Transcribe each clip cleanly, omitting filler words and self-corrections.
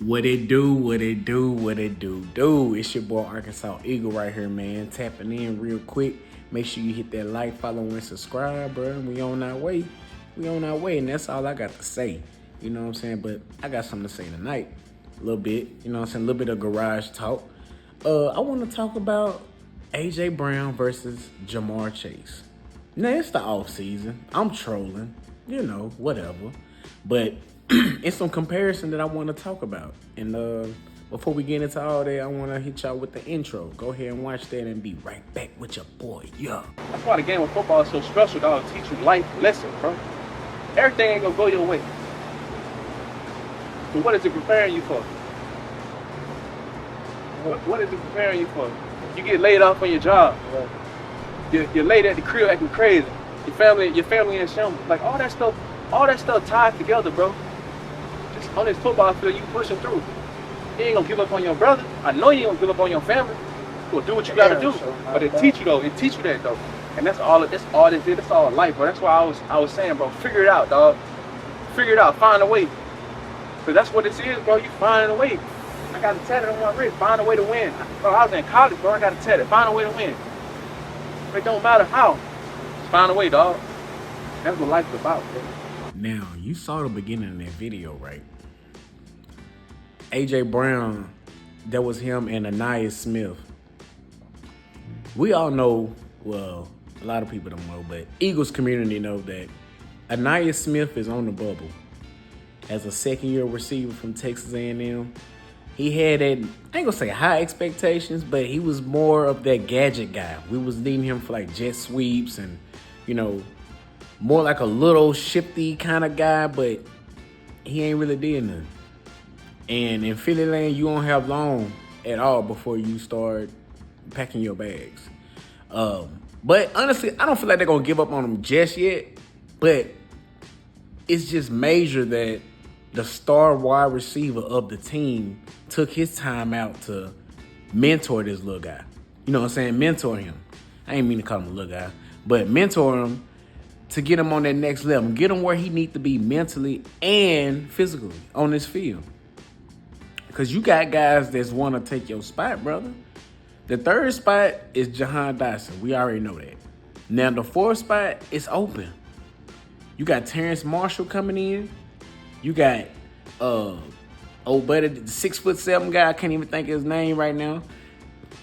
What it do, what it do, what it do. It's your boy Arkansas Eagle right here, man. Tapping in real quick. Make sure you hit that like, follow, and subscribe, bro. We on our way. We on our way, and that's all I got to say. You know what I'm saying? But I got something to say tonight. A little bit. You know what I'm saying? A little bit of garage talk. I want to talk about A.J. Brown versus Jamar Chase. Now, it's the off season. I'm trolling. You know, whatever. But it's some comparison that I want to talk about. And before we get into all that, I want to hit y'all with the intro. Go ahead and watch that and be right back with your boy. Yeah. That's why the game of football is so special, dog. Teach you life lessons, bro. Everything ain't gonna go your way. So what is it preparing you for? What is it preparing you for? You get laid off on your job. You're laid at the crib acting crazy. Your family in shambles. Like all that stuff ties together, bro. Just on this football field, you pushing through. You ain't gonna give up on your brother. I know you ain't gonna give up on your family. You gonna do what you gotta do. But it teach you though. It teach you that though. And that's all this is. That's all life, bro. That's why I was saying, bro, figure it out, dog. Figure it out. Find a way. Cause that's what this is, bro. You find a way. I got a tattoo on my wrist. Find a way to win. Bro, I was in college, bro. I got a tattoo. Find a way to win. It don't matter how. Just find a way, dog. That's what life's about, bro. Now, you saw the beginning of that video, right? A.J. Brown, that was him and Anais Smith. We all know, well, a lot of people don't know, but Eagles community know that Anais Smith is on the bubble. As a second-year receiver from Texas A&M, he had that, I ain't gonna say high expectations, but he was more of that gadget guy. We was needing him for like jet sweeps and, you know, more like a little shifty kind of guy, but he ain't really did nothing. And in Philly land, you don't have long at all before you start packing your bags. But honestly, I don't feel like they're going to give up on him just yet. But it's just major that the star wide receiver of the team took his time out to mentor this little guy. You know what I'm saying? Mentor him. I ain't mean to call him a little guy. But mentor him to get him on that next level. Get him where he needs to be mentally and physically on this field. Because you got guys that want to take your spot, brother. The third spot is Jahan Dotson. We already know that. Now, the fourth spot is open. You got Terrence Marshall coming in. You got old buddy, the 6'7" guy. I can't even think of his name right now.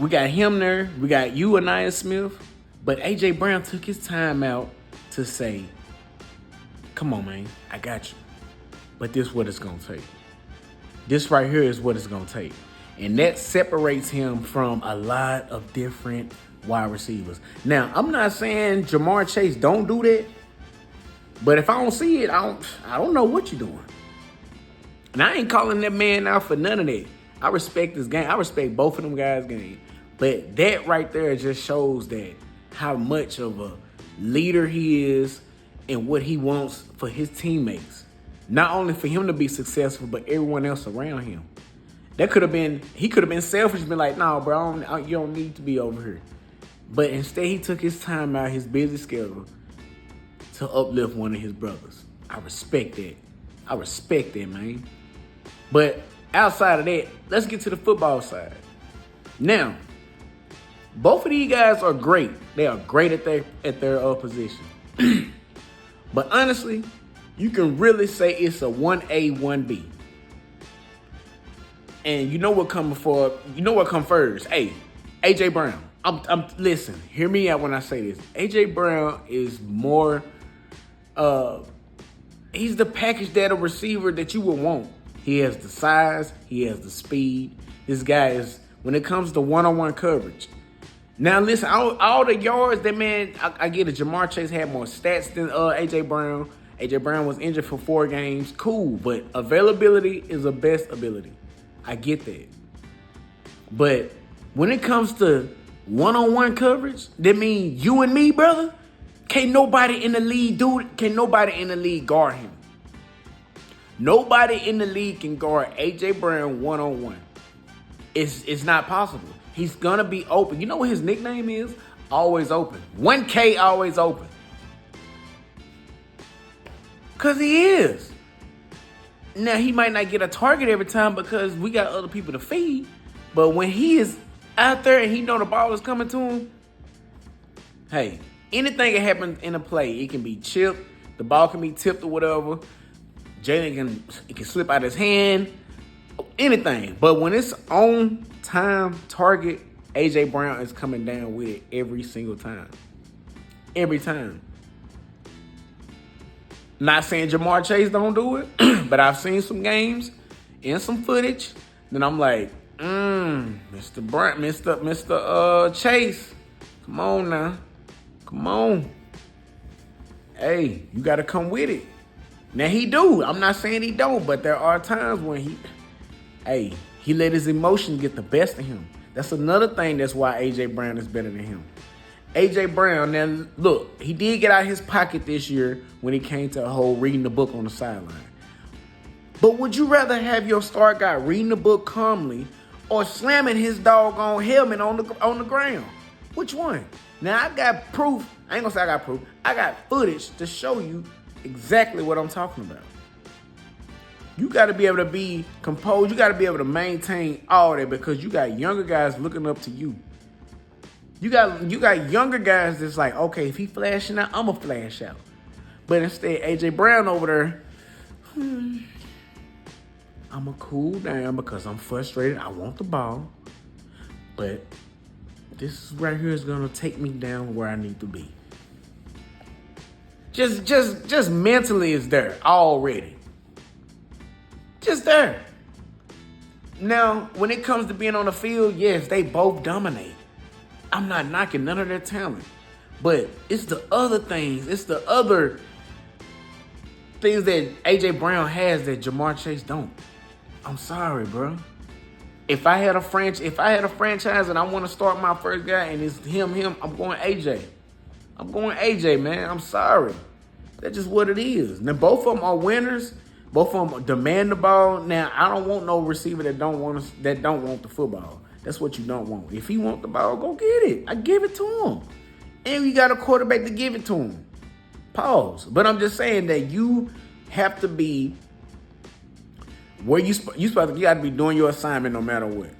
We got him there. We got you, Anais Smith. But A.J. Brown took his time out to say, come on, man, I got you. But this is what it's going to take. This right here is what it's going to take. And that separates him from a lot of different wide receivers. Now, I'm not saying Jamar Chase don't do that. But if I don't see it, I don't know what you're doing. And I ain't calling that man out for none of that. I respect this game. I respect both of them guys' game. But that right there just shows that how much of a leader he is and what he wants for his teammates. Not only for him to be successful, but everyone else around him. He could have been selfish and been like, nah, bro, you don't need to be over here. But instead, he took his time out, his busy schedule, to uplift one of his brothers. I respect that, man. But outside of that, let's get to the football side. Now, both of these guys are great. They are great at their position. But honestly, you can really say it's a 1A, 1B. And you know what come first. Hey, A.J. Brown. Listen, hear me out when I say this. A.J. Brown is more, he's the package that a receiver that you would want. He has the size, he has the speed. This guy is, when it comes to one-on-one coverage. Now listen, all the yards that man, I get it. Jamar Chase had more stats than A.J. Brown. A.J. Brown was injured for 4 games. Cool, but availability is the best ability. I get that. But when it comes to one-on-one coverage, that means you and me, brother, can't nobody in the league do it. Can't nobody in the league guard him. Nobody in the league can guard A.J. Brown one-on-one. It's not possible. He's going to be open. You know what his nickname is? Always open. 1K always open. Because he is. Now, he might not get a target every time because we got other people to feed. But when he is out there and he know the ball is coming to him, hey, anything can happen in a play. It can be chipped. The ball can be tipped or whatever. Jalen can slip out his hand. Anything. But when it's on time target, A.J. Brown is coming down with it every single time. Every time. Not saying Jamar Chase don't do it, but I've seen some games and some footage. Then I'm like, Mr. Chase, come on now. Come on. Hey, you got to come with it. Now, he do. I'm not saying he don't, but there are times when he let his emotions get the best of him. That's another thing that's why A.J. Brown is better than him. A.J. Brown, now, look, he did get out his pocket this year when he came to a whole reading the book on the sideline. But would you rather have your star guy reading the book calmly or slamming his doggone helmet on the ground? Which one? Now, I got proof. I ain't gonna say I got proof. I got footage to show you exactly what I'm talking about. You got to be able to be composed. You got to be able to maintain all that because you got younger guys looking up to you. You got younger guys that's like, okay, if he flashing out, I'm going to flash out. But instead, A.J. Brown over there, I'm going to cool down because I'm frustrated. I want the ball. But this right here is going to take me down where I need to be. Just mentally is there already. Just there. Now, when it comes to being on the field, yes, they both dominate. I'm not knocking none of their talent. But it's the other things. It's the other things that A.J. Brown has that Jamar Chase don't. I'm sorry, bro. If I had a franchise and I want to start my first guy and it's him, I'm going A.J. I'm going A.J., man. I'm sorry. That's just what it is. Now, both of them are winners. Both of them demand the ball. Now, I don't want no receiver that don't want the football. That's what you don't want. If he want the ball, go get it. I give it to him. And you got a quarterback to give it to him. Pause. But I'm just saying that you have to be where you got to be doing your assignment no matter what.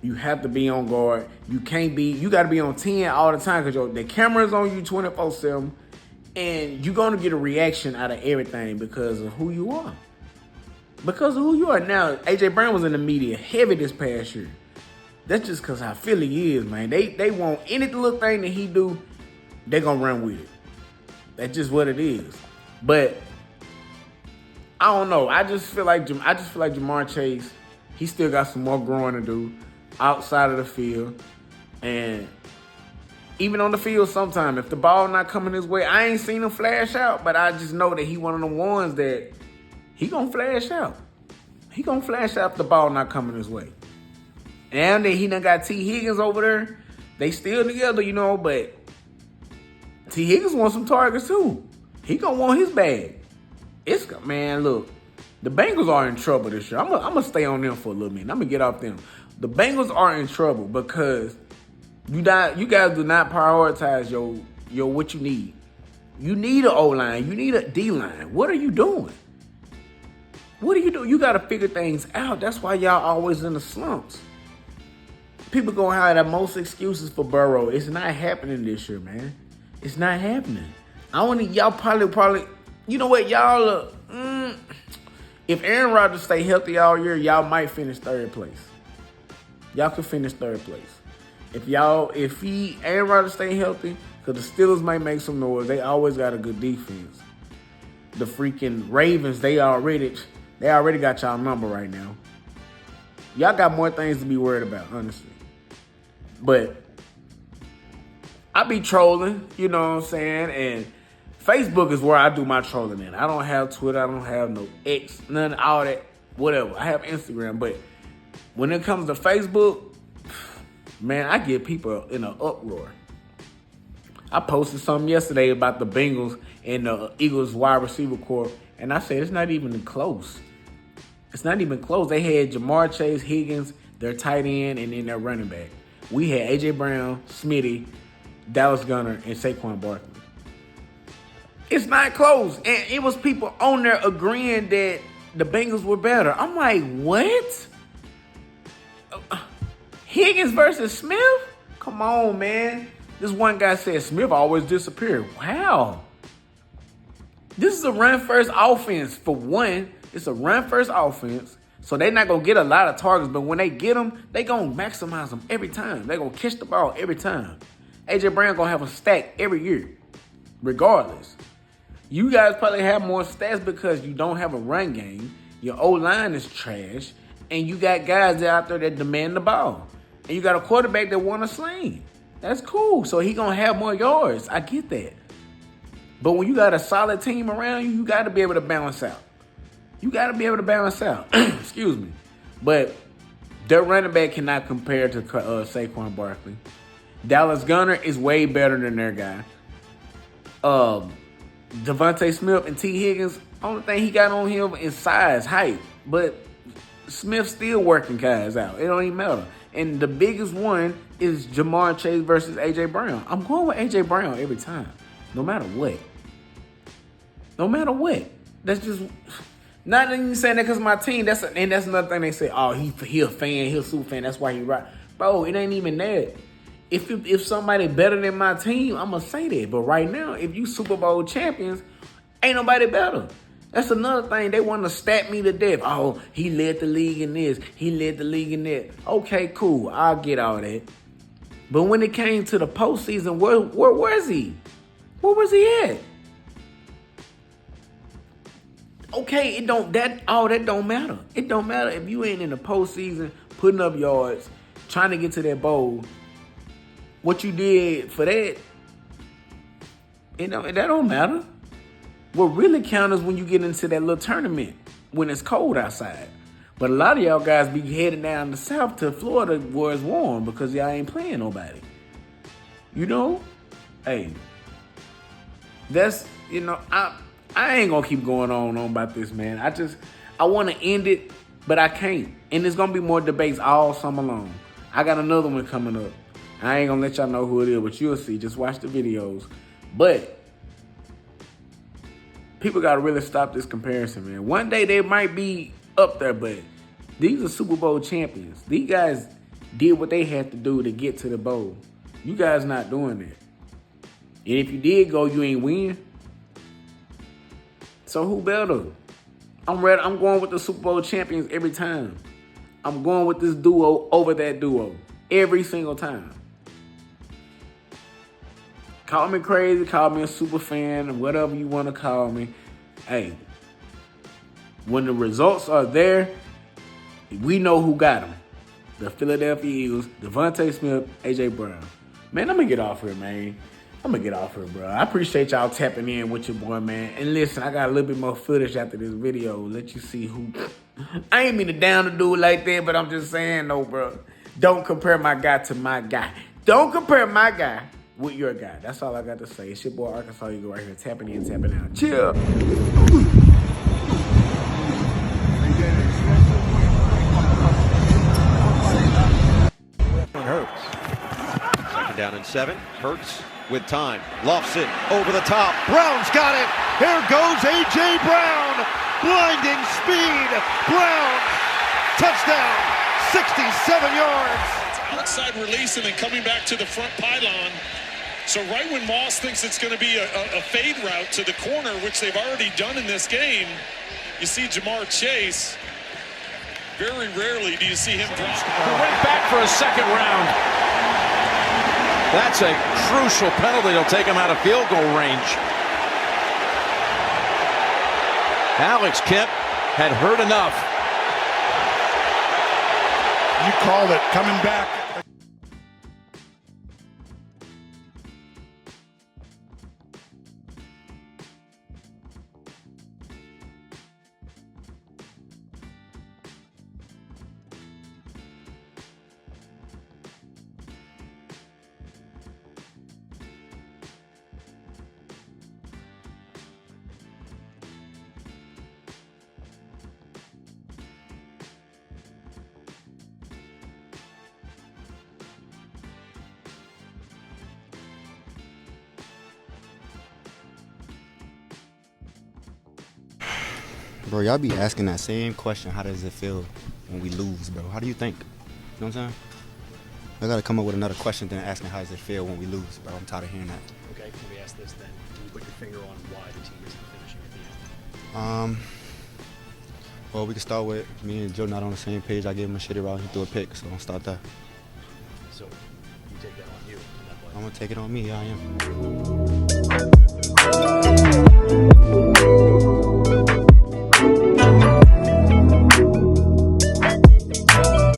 You have to be on guard. You got to be on 10 all the time because the camera's on you 24/7 and you're going to get a reaction out of everything because of who you are. Because of who you are. Now, A.J. Brown was in the media heavy this past year. That's just because how Philly is, man. They want any little thing that he do, they going to run with it. That's just what it is. But I don't know. I just feel like Jamar Chase, he still got some more growing to do outside of the field. And even on the field sometime, if the ball not coming his way, I ain't seen him flash out, but I just know that he one of the ones that he gonna flash out. He gonna flash out if the ball not coming his way. And then he done got T. Higgins over there. They still together, but T. Higgins wants some targets too. He gonna want his bag. Man, look, the Bengals are in trouble this year. I'm gonna stay on them for a little minute. I'm gonna get off them. The Bengals are in trouble because you guys do not prioritize your what you need. You need an O-line. You need a D-line. What are you doing? What are you doing? You got to figure things out. That's why y'all always in the slumps. People gonna have the most excuses for Burrow. It's not happening this year, man. It's not happening. Y'all probably. You know what, y'all? If Aaron Rodgers stay healthy all year, y'all might finish third place. Y'all could finish third place. If Aaron Rodgers stay healthy, because the Steelers might make some noise. They always got a good defense. The freaking Ravens, they already got y'all number right now. Y'all got more things to be worried about, honestly. But I be trolling, you know what I'm saying? And Facebook is where I do my trolling in. I don't have Twitter. I don't have no X, none, all that, whatever. I have Instagram. But when it comes to Facebook, man, I get people in an uproar. I posted something yesterday about the Bengals and the Eagles wide receiver corps, and I said it's not even close. It's not even close. They had Jamar Chase, Higgins, their tight end, and then their running back. We had A.J. Brown, Smitty, Dallas Gunner, and Saquon Barkley. It's not close. And it was people on there agreeing that the Bengals were better. I'm like, what? Higgins versus Smith? Come on, man. This one guy said Smith always disappeared. Wow. This is a run-first offense for one. It's a run-first offense. So they're not going to get a lot of targets. But when they get them, they're going to maximize them every time. They're going to catch the ball every time. A.J. Brown going to have a stack every year, regardless. You guys probably have more stats because you don't have a run game. Your O-line is trash. And you got guys out there that demand the ball. And you got a quarterback that want to sling. That's cool. So he going to have more yards. I get that. But when you got a solid team around you, you got to be able to balance out. You got to be able to balance out. Excuse me. But their running back cannot compare to Saquon Barkley. Dallas Gunner is way better than their guy. Devontae Smith and T. Higgins, only thing he got on him is size, height. But Smith's still working guys out. It don't even matter. And the biggest one is Jamar Chase versus A.J. Brown. I'm going with A.J. Brown every time, no matter what. No matter what. That's just not even saying that because my team. That's another thing they say. Oh, he a fan. He a super fan. That's why he right. Bro, it ain't even that. If somebody better than my team, I'm gonna say that. But right now, if you Super Bowl champions, ain't nobody better. That's another thing. They want to stat me to death. Oh, he led the league in this. He led the league in that. Okay, cool. I'll get all that. But when it came to the postseason, where was he? Where was he at? Okay, that don't matter. It don't matter if you ain't in the postseason putting up yards, trying to get to that bowl. What you did for that, that don't matter. What really counts is when you get into that little tournament when it's cold outside. But a lot of y'all guys be heading down the south to Florida where it's warm because y'all ain't playing nobody. You know? Hey, that's, I ain't gonna keep going on about this, man. I want to end it, but I can't. And there's gonna be more debates all summer long. I got another one coming up. I ain't gonna let y'all know who it is, but you'll see. Just watch the videos. But people gotta really stop this comparison, man. One day they might be up there, but these are Super Bowl champions. These guys did what they had to do to get to the bowl. You guys not doing that. And if you did go, you ain't win. So who better? I'm ready. I'm going with the Super Bowl champions every time. I'm going with this duo over that duo every single time. Call me crazy, call me a super fan, whatever you want to call me. Hey, when the results are there, we know who got them. The Philadelphia Eagles, Devontae Smith, A.J. Brown. Man, I'm going to get off here, man. Bro. I appreciate y'all tapping in with your boy, man. And listen, I got a little bit more footage after this video. Let you see who. I ain't mean to down the dude like that, but I'm just saying, no, bro. Don't compare my guy to my guy. Don't compare my guy with your guy. That's all I got to say. It's your boy ArkansasEagle right here. Tapping in, tapping out. Chill. Hurts. Second down and 7. Hurts with time. Lofts it over the top. Brown's got it. Here goes A.J. Brown. Blinding speed. Brown. Touchdown. 67 yards. Outside release and then coming back to the front pylon. So right when Moss thinks it's going to be a fade route to the corner, which they've already done in this game, you see Jamar Chase. Very rarely do you see him drop. He went back for a second round. That's a crucial penalty. It'll take him out of field goal range. Alex Kemp had heard enough. You called it, coming back. Bro, y'all be asking that same question. How does it feel when we lose, bro? How do you think? You know what I'm saying? I gotta come up with another question than asking how does it feel when we lose, bro. I'm tired of hearing that. Okay, can we ask this then? Can you put your finger on why the team isn't finishing at the end? Well, we can start with me and Joe not on the same page. I gave him a shitty route. He threw a pick, so I'll start there. So you take that on you. I'm gonna take it on me. Yeah, I am.